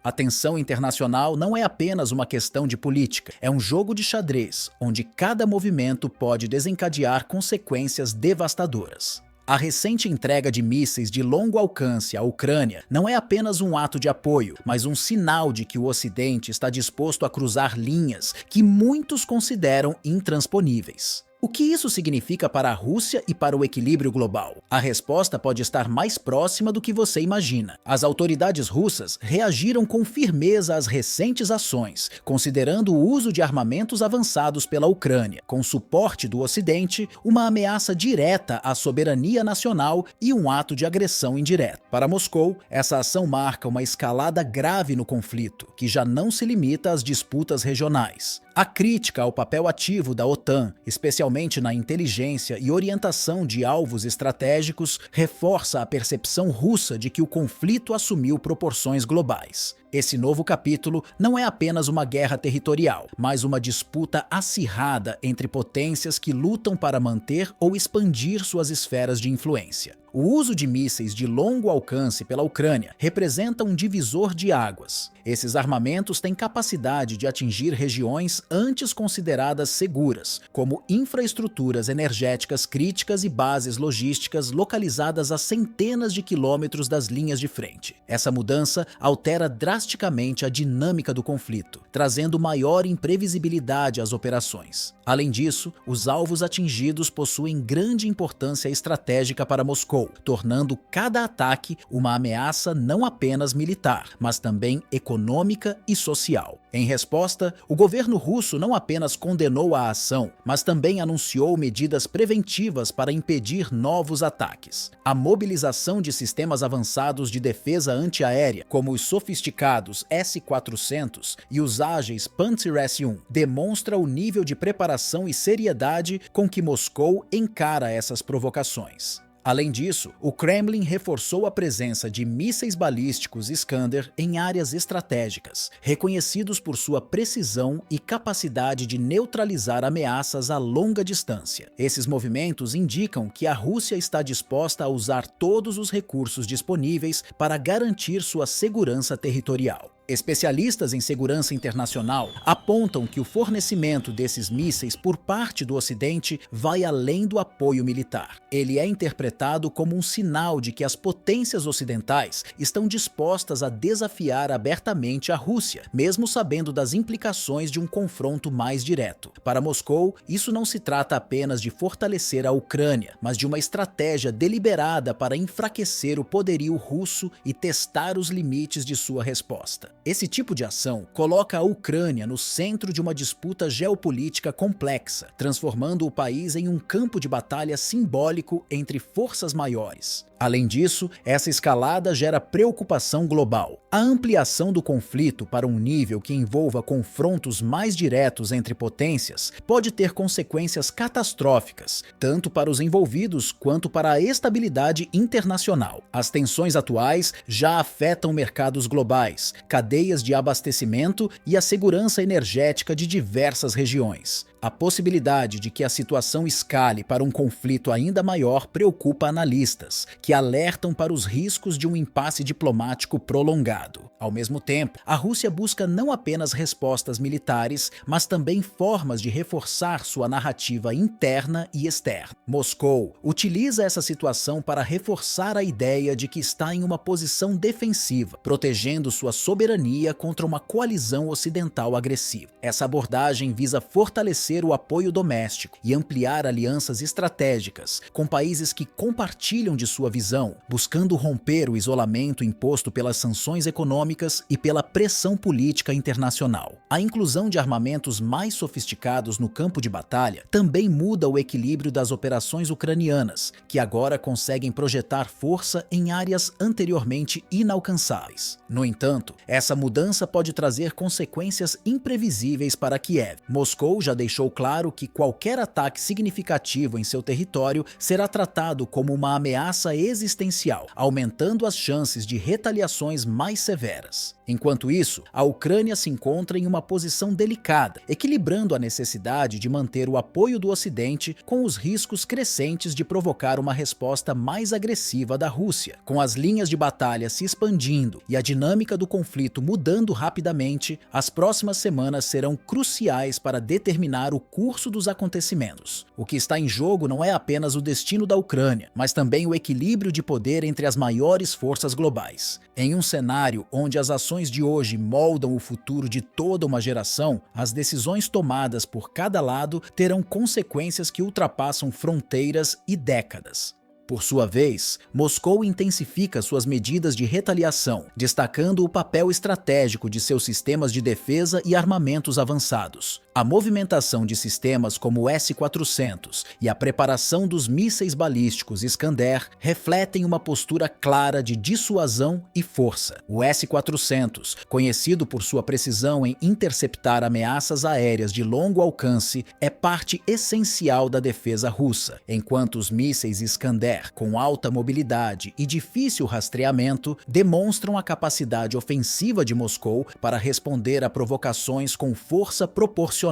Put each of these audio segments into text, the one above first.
A tensão internacional não é apenas uma questão de política, é um jogo de xadrez, onde cada movimento pode desencadear consequências devastadoras. A recente entrega de mísseis de longo alcance à Ucrânia não é apenas um ato de apoio, mas um sinal de que o Ocidente está disposto a cruzar linhas que muitos consideram intransponíveis. O que isso significa para a Rússia e para o equilíbrio global? A resposta pode estar mais próxima do que você imagina. As autoridades russas reagiram com firmeza às recentes ações, considerando o uso de armamentos avançados pela Ucrânia, com suporte do Ocidente, uma ameaça direta à soberania nacional e um ato de agressão indireta. Para Moscou, essa ação marca uma escalada grave no conflito, que já não se limita às disputas regionais. A crítica ao papel ativo da OTAN, especialmente na inteligência e orientação de alvos estratégicos, reforça a percepção russa de que o conflito assumiu proporções globais. Esse novo capítulo não é apenas uma guerra territorial, mas uma disputa acirrada entre potências que lutam para manter ou expandir suas esferas de influência. O uso de mísseis de longo alcance pela Ucrânia representa um divisor de águas. Esses armamentos têm capacidade de atingir regiões antes consideradas seguras, como infraestruturas energéticas críticas e bases logísticas localizadas a centenas de quilômetros das linhas de frente. Essa mudança altera drasticamente a dinâmica do conflito, trazendo maior imprevisibilidade às operações. Além disso, os alvos atingidos possuem grande importância estratégica para Moscou, tornando cada ataque uma ameaça não apenas militar, mas também econômica e social. Em resposta, o governo russo não apenas condenou a ação, mas também anunciou medidas preventivas para impedir novos ataques. A mobilização de sistemas avançados de defesa antiaérea, como os sofisticados S-400 e os ágeis Pantsir S-1, demonstra o nível de preparação e seriedade com que Moscou encara essas provocações. Além disso, o Kremlin reforçou a presença de mísseis balísticos Iskander em áreas estratégicas, reconhecidos por sua precisão e capacidade de neutralizar ameaças a longa distância. Esses movimentos indicam que a Rússia está disposta a usar todos os recursos disponíveis para garantir sua segurança territorial. Especialistas em segurança internacional apontam que o fornecimento desses mísseis por parte do Ocidente vai além do apoio militar. Ele é interpretado como um sinal de que as potências ocidentais estão dispostas a desafiar abertamente a Rússia, mesmo sabendo das implicações de um confronto mais direto. Para Moscou, isso não se trata apenas de fortalecer a Ucrânia, mas de uma estratégia deliberada para enfraquecer o poderio russo e testar os limites de sua resposta. Esse tipo de ação coloca a Ucrânia no centro de uma disputa geopolítica complexa, transformando o país em um campo de batalha simbólico entre forças maiores. Além disso, essa escalada gera preocupação global. A ampliação do conflito para um nível que envolva confrontos mais diretos entre potências pode ter consequências catastróficas, tanto para os envolvidos quanto para a estabilidade internacional. As tensões atuais já afetam mercados globais, cadeias de abastecimento e a segurança energética de diversas regiões. A possibilidade de que a situação escale para um conflito ainda maior preocupa analistas, que alertam para os riscos de um impasse diplomático prolongado. Ao mesmo tempo, a Rússia busca não apenas respostas militares, mas também formas de reforçar sua narrativa interna e externa. Moscou utiliza essa situação para reforçar a ideia de que está em uma posição defensiva, protegendo sua soberania contra uma coalizão ocidental agressiva. Essa abordagem visa fortalecer o apoio doméstico e ampliar alianças estratégicas com países que compartilham de sua visão, buscando romper o isolamento imposto pelas sanções econômicas e pela pressão política internacional. A inclusão de armamentos mais sofisticados no campo de batalha também muda o equilíbrio das operações ucranianas, que agora conseguem projetar força em áreas anteriormente inalcançáveis. No entanto, essa mudança pode trazer consequências imprevisíveis para Kiev. Moscou já deixou claro que qualquer ataque significativo em seu território será tratado como uma ameaça existencial, aumentando as chances de retaliações mais severas. Enquanto isso, a Ucrânia se encontra em uma posição delicada, equilibrando a necessidade de manter o apoio do Ocidente com os riscos crescentes de provocar uma resposta mais agressiva da Rússia. Com as linhas de batalha se expandindo e a dinâmica do conflito mudando rapidamente, as próximas semanas serão cruciais para determinar o curso dos acontecimentos. O que está em jogo não é apenas o destino da Ucrânia, mas também o equilíbrio de poder entre as maiores forças globais. Em um cenário onde as ações de hoje moldam o futuro de toda uma geração, as decisões tomadas por cada lado terão consequências que ultrapassam fronteiras e décadas. Por sua vez, Moscou intensifica suas medidas de retaliação, destacando o papel estratégico de seus sistemas de defesa e armamentos avançados. A movimentação de sistemas como o S-400 e a preparação dos mísseis balísticos Iskander refletem uma postura clara de dissuasão e força. O S-400, conhecido por sua precisão em interceptar ameaças aéreas de longo alcance, é parte essencial da defesa russa, enquanto os mísseis Iskander, com alta mobilidade e difícil rastreamento, demonstram a capacidade ofensiva de Moscou para responder a provocações com força proporcional.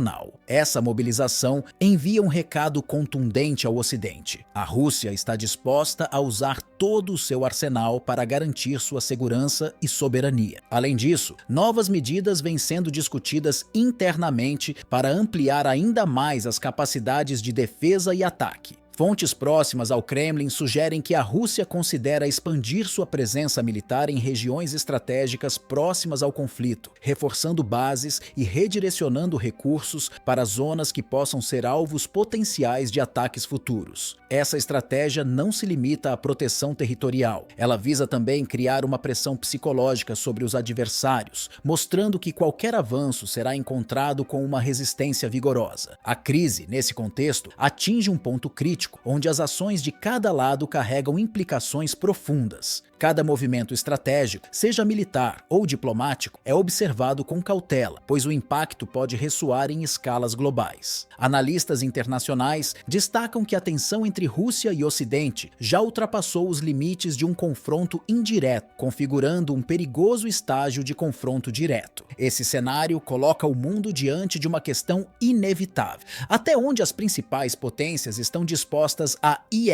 Essa mobilização envia um recado contundente ao Ocidente. A Rússia está disposta a usar todo o seu arsenal para garantir sua segurança e soberania. Além disso, novas medidas vêm sendo discutidas internamente para ampliar ainda mais as capacidades de defesa e ataque. Fontes próximas ao Kremlin sugerem que a Rússia considera expandir sua presença militar em regiões estratégicas próximas ao conflito, reforçando bases e redirecionando recursos para zonas que possam ser alvos potenciais de ataques futuros. Essa estratégia não se limita à proteção territorial. Ela visa também criar uma pressão psicológica sobre os adversários, mostrando que qualquer avanço será encontrado com uma resistência vigorosa. A crise, nesse contexto, atinge um ponto crítico, onde as ações de cada lado carregam implicações profundas. Cada movimento estratégico, seja militar ou diplomático, é observado com cautela, pois o impacto pode ressoar em escalas globais. Analistas internacionais destacam que a tensão entre Rússia e Ocidente já ultrapassou os limites de um confronto indireto, configurando um perigoso estágio de confronto direto. Esse cenário coloca o mundo diante de uma questão inevitável: até onde as principais potências estão dispostas a ir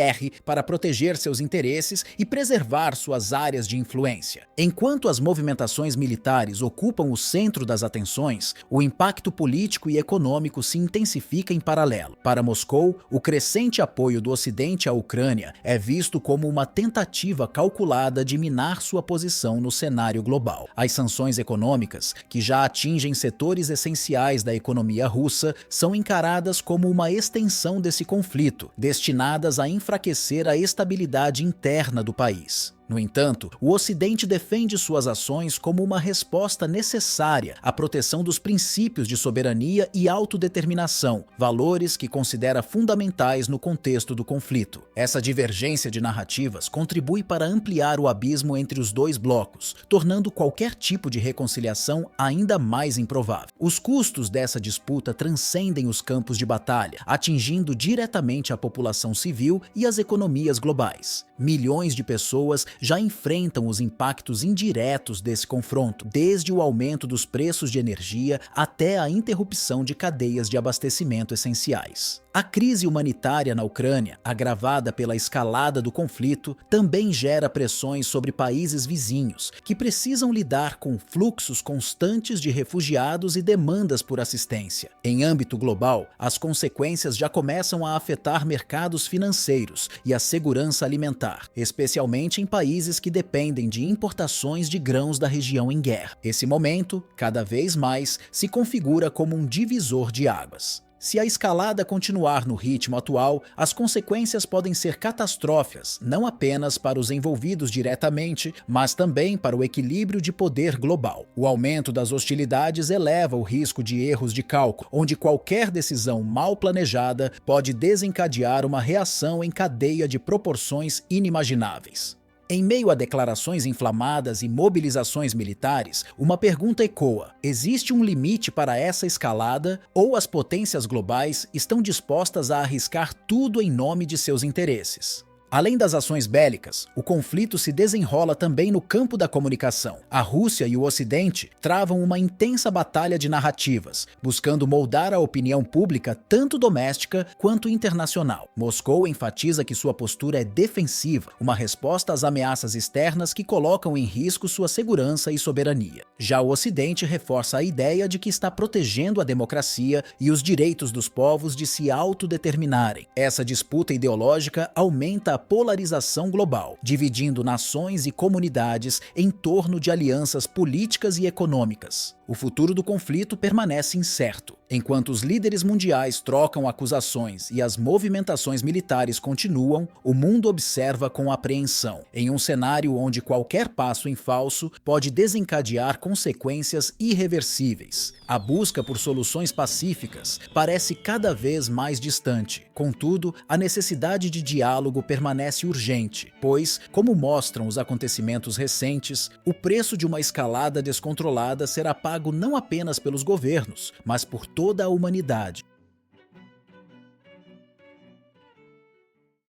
para proteger seus interesses e preservar suas áreas de influência. Enquanto as movimentações militares ocupam o centro das atenções, o impacto político e econômico se intensifica em paralelo. Para Moscou, o crescente apoio do Ocidente à Ucrânia é visto como uma tentativa calculada de minar sua posição no cenário global. As sanções econômicas, que já atingem setores essenciais da economia russa, são encaradas como uma extensão desse conflito, destinadas a enfraquecer a estabilidade interna do país. No entanto, o Ocidente defende suas ações como uma resposta necessária à proteção dos princípios de soberania e autodeterminação, valores que considera fundamentais no contexto do conflito. Essa divergência de narrativas contribui para ampliar o abismo entre os dois blocos, tornando qualquer tipo de reconciliação ainda mais improvável. Os custos dessa disputa transcendem os campos de batalha, atingindo diretamente a população civil e as economias globais. Milhões de pessoas já enfrentam os impactos indiretos desse confronto, desde o aumento dos preços de energia até a interrupção de cadeias de abastecimento essenciais. A crise humanitária na Ucrânia, agravada pela escalada do conflito, também gera pressões sobre países vizinhos, que precisam lidar com fluxos constantes de refugiados e demandas por assistência. Em âmbito global, as consequências já começam a afetar mercados financeiros e a segurança alimentar, especialmente em países que dependem de importações de grãos da região em guerra. Esse momento, cada vez mais, se configura como um divisor de águas. Se a escalada continuar no ritmo atual, as consequências podem ser catastróficas, não apenas para os envolvidos diretamente, mas também para o equilíbrio de poder global. O aumento das hostilidades eleva o risco de erros de cálculo, onde qualquer decisão mal planejada pode desencadear uma reação em cadeia de proporções inimagináveis. Em meio a declarações inflamadas e mobilizações militares, uma pergunta ecoa: existe um limite para essa escalada ou as potências globais estão dispostas a arriscar tudo em nome de seus interesses? Além das ações bélicas, o conflito se desenrola também no campo da comunicação. A Rússia e o Ocidente travam uma intensa batalha de narrativas, buscando moldar a opinião pública tanto doméstica quanto internacional. Moscou enfatiza que sua postura é defensiva, uma resposta às ameaças externas que colocam em risco sua segurança e soberania. Já o Ocidente reforça a ideia de que está protegendo a democracia e os direitos dos povos de se autodeterminarem. Essa disputa ideológica aumenta a polarização global, dividindo nações e comunidades em torno de alianças políticas e econômicas. O futuro do conflito permanece incerto. Enquanto os líderes mundiais trocam acusações e as movimentações militares continuam, o mundo observa com apreensão, em um cenário onde qualquer passo em falso pode desencadear consequências irreversíveis. A busca por soluções pacíficas parece cada vez mais distante. Contudo, a necessidade de diálogo permanece urgente, pois, como mostram os acontecimentos recentes, o preço de uma escalada descontrolada será pago não apenas pelos governos, mas por toda a humanidade.